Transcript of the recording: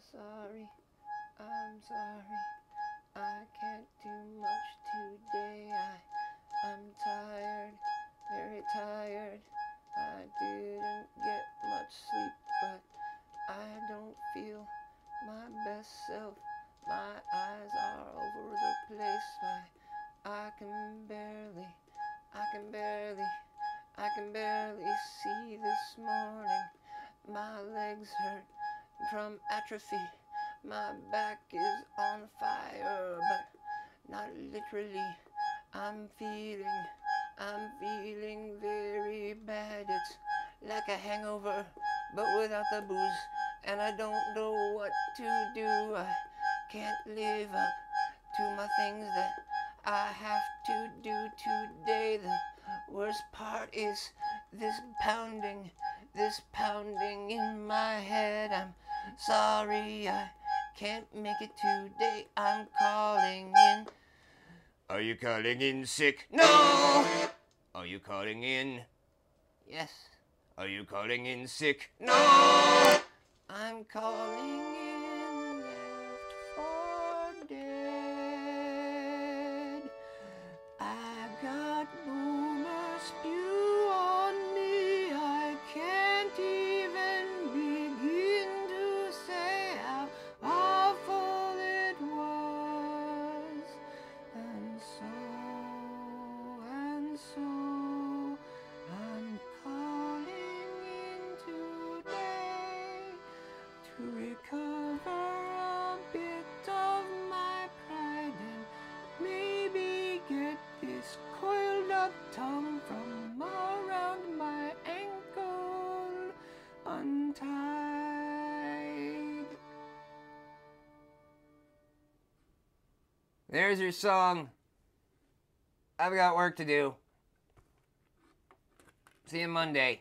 sorry, I'm sorry. I can't do much today. I'm tired, very tired. I didn't get much sleep, but I don't feel my best self. My eyes are over the place. I can barely, I can barely, I can barely see this morning. My legs hurt from atrophy. My back is on fire, but not literally. I'm feeling very bad. It's like a hangover, but without the booze. And I don't know what to do. I can't live up to my things that I have to do today. The worst part is this pounding in my head. I'm sorry I can't make it today. I'm calling in. Are you calling in sick? No! Are you calling in? Yes. Are you calling in sick? No! I'm calling in left for dead. I got boomer spew on me. I can't even begin to say how awful it was. And so, I'm calling in today to recover a bit of my pride and maybe get this coiled up tongue from around my ankle untied. There's your song. I've got work to do. See you Monday.